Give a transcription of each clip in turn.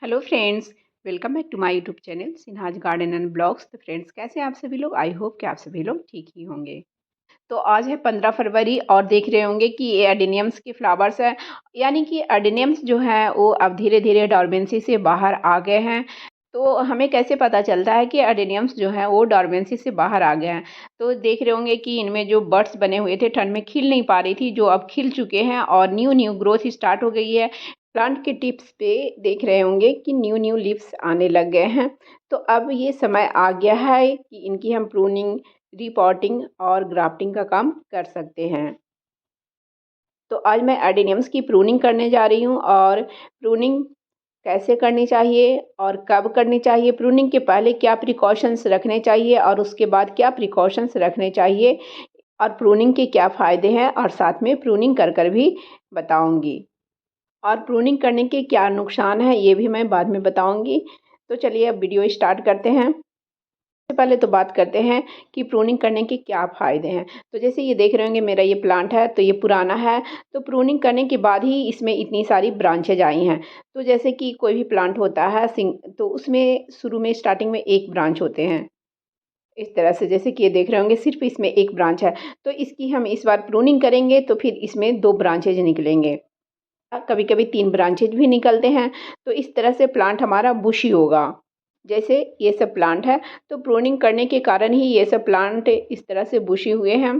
Hello friends, welcome back to my YouTube channel Sinha's garden and blogs. तो friends, कैसे हैं आप सभी लोग? आई होप कि आप सभी लोग ठीक ही होंगे। तो आज है 15 फरवरी और देख रहे होंगे कि ये एडेनियम्स के फ्लावर्स हैं। यानी कि एडेनियम्स जो हैं वो अब धीरे धीरे डॉर्मेंसी से बाहर आ गए हैं। तो हमें कैसे पता चलता है कि एडेनियम्स जो हैं वो डॉर्मेंसी से बाहर आ गए हैं? तो देख रहे होंगे कि इनमें जो बड्स बने हुए थे ठंड में खिल नहीं पा रही थी, जो अब खिल चुके हैं और न्यू न्यू ग्रोथ स्टार्ट हो गई है। प्लांट के टिप्स पे देख रहे होंगे कि न्यू न्यू लीव्स आने लग गए हैं। तो अब ये समय आ गया है कि इनकी हम प्रूनिंग, रिपॉटिंग और ग्राफ्टिंग का काम कर सकते हैं। तो आज मैं एडेनियम्स की प्रूनिंग करने जा रही हूँ और प्रूनिंग कैसे करनी चाहिए और कब करनी चाहिए, प्रूनिंग के पहले क्या प्रिकॉशंस रखने चाहिए और उसके बाद क्या प्रिकॉशंस रखने चाहिए, और प्रूनिंग के क्या फ़ायदे हैं, और साथ में प्रूनिंग कर भी बताऊँगी। और प्रूनिंग करने के क्या नुकसान हैं ये भी मैं बाद में बताऊँगी। तो चलिए अब वीडियो स्टार्ट करते हैं। सबसे पहले तो बात करते हैं कि प्रूनिंग करने के क्या फ़ायदे हैं। तो जैसे ये देख रहे होंगे, मेरा ये प्लांट है तो ये पुराना है। तो प्रूनिंग करने के बाद ही इसमें इतनी सारी ब्रांचेज आई हैं। तो जैसे कि कोई भी प्लांट होता है तो उसमें शुरू में स्टार्टिंग में एक ब्रांच होते हैं। इस तरह से जैसे कि ये देख रहे होंगे सिर्फ इसमें एक ब्रांच है। तो इसकी हम इस बार प्रूनिंग करेंगे तो फिर इसमें 2 ब्रांचेज निकलेंगे। कभी-कभी 3 ब्रांचेज भी निकलते हैं। तो इस तरह से प्लांट हमारा बुशी होगा। जैसे ये सब प्लांट है, तो प्रूनिंग करने के कारण ही ये सब प्लांट इस तरह से बुशी हुए हैं।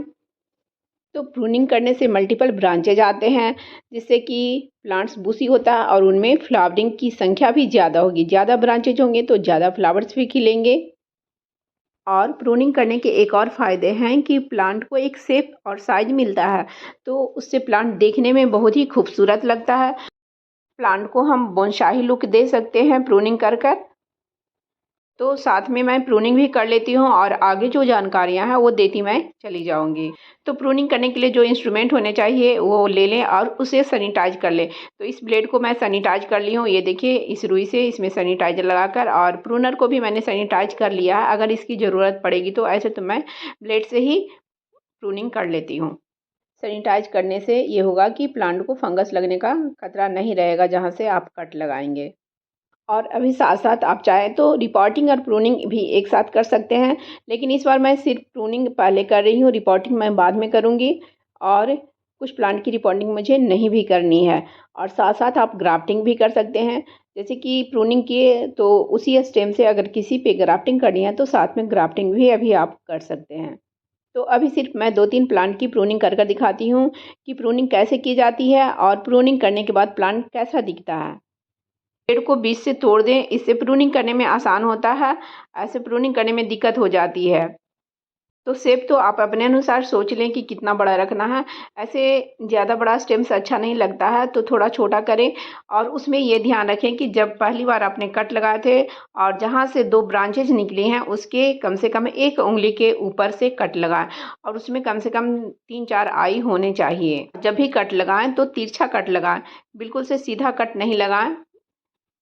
तो प्रूनिंग करने से मल्टीपल ब्रांचेज आते हैं, जिससे कि प्लांट्स बुशी होता है और उनमें फ्लावरिंग की संख्या भी ज़्यादा होगी। ज़्यादा ब्रांचेज होंगे तो ज़्यादा फ्लावर्स भी खिलेंगे। और प्रूनिंग करने के एक और फ़ायदे हैं कि प्लांट को एक शेप और साइज़ मिलता है, तो उससे प्लांट देखने में बहुत ही खूबसूरत लगता है। प्लांट को हम बोनसाई लुक दे सकते हैं प्रूनिंग कर। तो साथ में मैं प्रूनिंग भी कर लेती हूँ और आगे जो जानकारियाँ हैं वो देती मैं चली जाऊँगी। तो प्रूनिंग करने के लिए जो इंस्ट्रूमेंट होने चाहिए वो ले लें और उसे सैनिटाइज कर लें। तो इस ब्लेड को मैं सैनिटाइज कर ली हूँ। ये देखिए, इस रुई से इसमें सैनिटाइज़र लगाकर, और प्रूनर को भी मैंने सैनिटाइज कर लिया है। अगर इसकी ज़रूरत पड़ेगी तो ऐसे तो मैं ब्लेड से ही प्रूनिंग कर लेती हूँ। सैनिटाइज करने से ये होगा कि प्लांट को फंगस लगने का खतरा नहीं रहेगा जहाँ से आप कट लगाएँगे। और अभी साथ-साथ आप चाहें तो रिपोर्टिंग और प्रूनिंग भी एक साथ कर सकते हैं, लेकिन इस बार मैं सिर्फ प्रूनिंग पहले कर रही हूँ, रिपोर्टिंग मैं बाद में करूँगी। और कुछ प्लांट की रिपोर्टिंग मुझे नहीं भी करनी है। और साथ-साथ आप ग्राफ्टिंग भी कर सकते हैं। जैसे कि प्रूनिंग किए तो उसी स्टेम से अगर किसी पे ग्राफ्टिंग करनी है तो साथ में ग्राफ्टिंग भी अभी आप कर सकते हैं। तो अभी सिर्फ मैं 2-3 प्लांट की प्रूनिंग कर दिखाती हूँ कि प्रूनिंग कैसे की जाती है और प्रूनिंग करने के बाद प्लांट कैसा दिखता है। पेड़ को बीच से तोड़ दें, इससे प्रूनिंग करने में आसान होता है। ऐसे प्रूनिंग करने में दिक्कत हो जाती है। तो शेप तो आप अपने अनुसार सोच लें कि कितना बड़ा रखना है। ऐसे ज़्यादा बड़ा स्टेम से अच्छा नहीं लगता है, तो थोड़ा छोटा करें। और उसमें ये ध्यान रखें कि जब पहली बार आपने कट लगाए थे और जहाँ से 2 ब्रांचेज निकली हैं उसके कम से कम 1 उँगली के ऊपर से कट लगाएँ, और उसमें कम से कम 3-4 आई होने चाहिए। जब भी कट लगाएँ तो तिरछा कट लगाएँ, बिल्कुल से सीधा कट नहीं लगाएँ।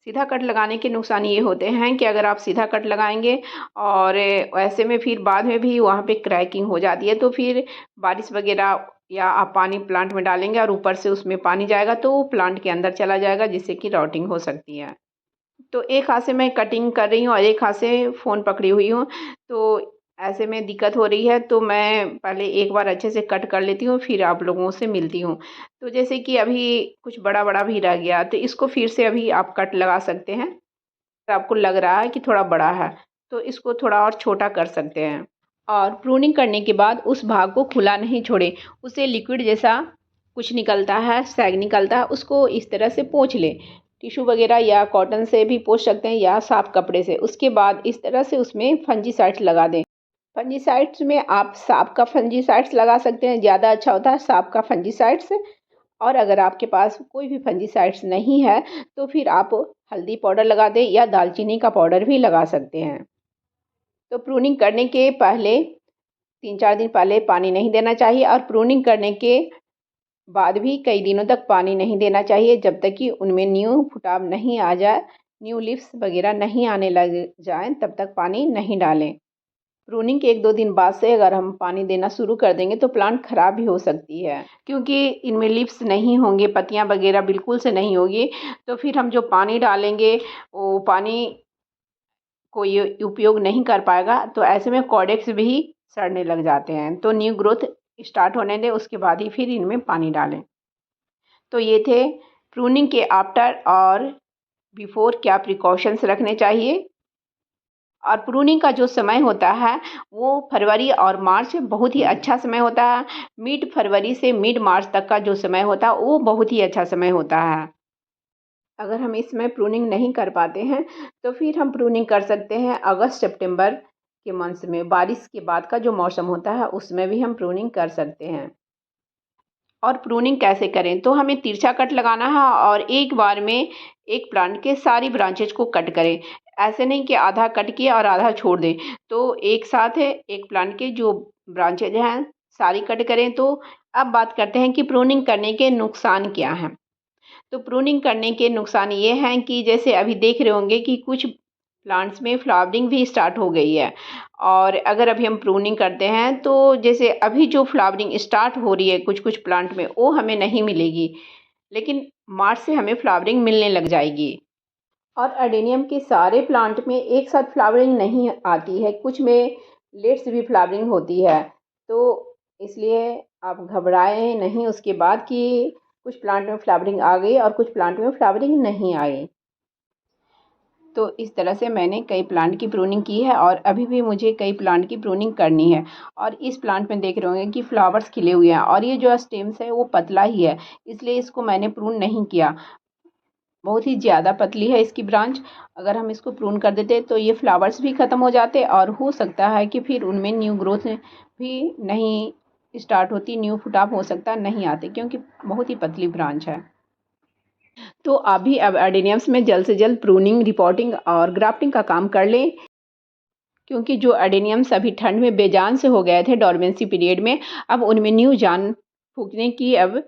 सीधा कट लगाने के नुकसान ये होते हैं कि अगर आप सीधा कट लगाएँगे और ऐसे में फिर बाद में भी वहाँ पे क्रैकिंग हो जाती है, तो फिर बारिश वगैरह या आप पानी प्लांट में डालेंगे और ऊपर से उसमें पानी जाएगा तो वो प्लांट के अंदर चला जाएगा, जिससे कि रॉटिंग हो सकती है। तो एक हाथ से मैं कटिंग कर रही हूँ और एक हाथ से फ़ोन पकड़ी हुई हूँ। तो ऐसे में दिक्कत हो रही है, तो मैं पहले एक बार अच्छे से कट कर लेती हूँ, फिर आप लोगों से मिलती हूँ। तो जैसे कि अभी कुछ बड़ा-बड़ा भी रह गया, तो इसको फिर से अभी आप कट लगा सकते हैं। अगर आपको लग रहा है कि थोड़ा बड़ा है, तो इसको थोड़ा और छोटा कर सकते हैं। और प्रूनिंग करने के बाद उस भाग को खुला नहीं छोड़ें। उसे लिक्विड जैसा कुछ निकलता है, सैग निकलता है, उसको इस तरह से पोंछ लें। टिश्यू वगैरह या कॉटन से भी पोंछ सकते हैं या साफ कपड़े से। उसके बाद इस तरह से उसमें फंजीसाइड्स लगा दें। फंजीसाइड्स में आप सांप का फंजीसाइड्स लगा सकते हैं, ज़्यादा अच्छा होता है सांप का फंजीसाइड्स। और अगर आपके पास कोई भी फंजीसाइड्स नहीं है, तो फिर आप हल्दी पाउडर लगा दें या दालचीनी का पाउडर भी लगा सकते हैं। तो प्रूनिंग करने के पहले 3-4 दिन पहले पानी नहीं देना चाहिए, और प्रूनिंग करने के बाद भी कई दिनों तक पानी नहीं देना चाहिए, जब तक कि उनमें न्यू फुटाव नहीं आ जाए, न्यू लीव्स वगैरह नहीं आने लग जाएँ, तब तक पानी नहीं डालें। प्रूनिंग के 1-2 दिन बाद से अगर हम पानी देना शुरू कर देंगे तो प्लांट ख़राब भी हो सकती है, क्योंकि इनमें लीव्स नहीं होंगे, पत्तियां वगैरह बिल्कुल से नहीं होगी। तो फिर हम जो पानी डालेंगे वो पानी कोई उपयोग नहीं कर पाएगा, तो ऐसे में कॉडेक्स भी सड़ने लग जाते हैं। तो न्यू ग्रोथ स्टार्ट होने दें, उसके बाद ही फिर इनमें पानी डालें। तो ये थे प्रूनिंग के आफ्टर और बिफोर क्या प्रिकॉशंस रखने चाहिए। और प्रूनिंग का जो समय होता है वो फरवरी और मार्च बहुत ही अच्छा समय होता है। मिड फरवरी से मिड मार्च तक का जो समय होता है वो बहुत ही अच्छा समय होता है। अगर हम इसमें प्रूनिंग नहीं कर पाते हैं तो फिर हम प्रूनिंग कर सकते हैं अगस्त सितंबर के मंथ में, बारिश के बाद का जो मौसम होता है उसमें भी हम प्रूनिंग कर सकते हैं। और प्रूनिंग कैसे करें, तो हमें तिरछा कट लगाना है और एक बार में एक प्लांट के सारी ब्रांचेज को कट करें। ऐसे नहीं कि आधा कट किया और आधा छोड़ दें। तो एक साथ है एक प्लांट के जो ब्रांचेज हैं सारी कट करें। तो अब बात करते हैं कि प्रूनिंग करने के नुकसान क्या हैं। तो प्रूनिंग करने के नुकसान ये हैं कि जैसे अभी देख रहे होंगे कि कुछ प्लांट्स में फ्लावरिंग भी स्टार्ट हो गई है। और अगर अभी हम प्रूनिंग करते हैं तो जैसे अभी जो फ्लावरिंग स्टार्ट हो रही है कुछ कुछ प्लांट में वो हमें नहीं मिलेगी, लेकिन मार्च से हमें फ्लावरिंग मिलने लग जाएगी। और एडेनियम के सारे प्लांट में एक साथ फ्लावरिंग नहीं आती है, कुछ में लेट से भी फ्लावरिंग होती है। तो इसलिए आप घबराएं नहीं उसके बाद कि कुछ प्लांट में फ्लावरिंग आ गई और कुछ प्लांट में फ्लावरिंग नहीं आई। तो इस तरह से मैंने कई प्लांट की प्रूनिंग की है और अभी भी मुझे कई प्लांट की प्रूनिंग करनी है। और इस प्लांट में देख रहे होंगे कि फ्लावर्स खिले हुए हैं और ये जो स्टेम्स है वो पतला ही है, इसलिए इसको मैंने प्रून नहीं किया। बहुत ही ज़्यादा पतली है इसकी ब्रांच। अगर हम इसको प्रून कर देते तो ये फ्लावर्स भी ख़त्म हो जाते और हो सकता है कि फिर उनमें न्यू ग्रोथ भी नहीं स्टार्ट होती, न्यू फुटाव हो सकता नहीं आते, क्योंकि बहुत ही पतली ब्रांच है। तो आप भी अब एडेनियम्स में जल्द से जल्द प्रूनिंग, रिपोर्टिंग और ग्राफ्टिंग का काम कर लें, क्योंकि जो एडेनियम्स अभी ठंड में बेजान से हो गए थे डोरमेंसी पीरियड में, अब उनमें न्यू जान फूँकने की अब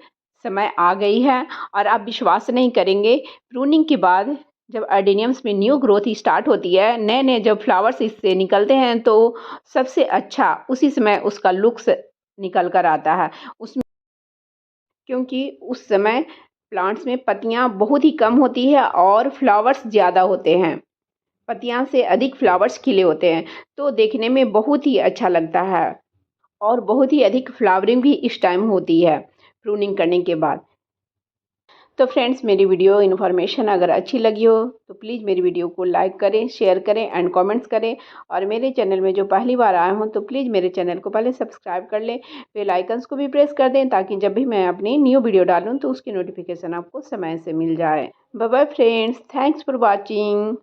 समय आ गई है। और आप विश्वास नहीं करेंगे, प्रूनिंग के बाद जब एडेनियम्स में न्यू ग्रोथ स्टार्ट होती है, नए-नए जब फ्लावर्स इससे निकलते हैं तो सबसे अच्छा उसी समय उसका लुक्स निकल कर आता है। उसमें क्योंकि उस समय प्लांट्स में पत्तियाँ बहुत ही कम होती है और फ्लावर्स ज़्यादा होते हैं। पत्तियाँ से अधिक फ्लावर्स खिले होते हैं, तो देखने में बहुत ही अच्छा लगता है और बहुत ही अधिक फ्लावरिंग भी इस टाइम होती है प्रूनिंग करने के बाद। तो फ्रेंड्स, मेरी वीडियो इन्फॉर्मेशन अगर अच्छी लगी हो तो प्लीज़ मेरी वीडियो को लाइक करें, शेयर करें एंड कमेंट्स करें। और मेरे चैनल में जो पहली बार आए हों तो प्लीज़ मेरे चैनल को पहले सब्सक्राइब कर लें, बेल आइकन्स को भी प्रेस कर दें, ताकि जब भी मैं अपनी न्यू वीडियो डालूँ तो उसकी नोटिफिकेशन आपको समय से मिल जाए। Bye bye friends, thanks for watching.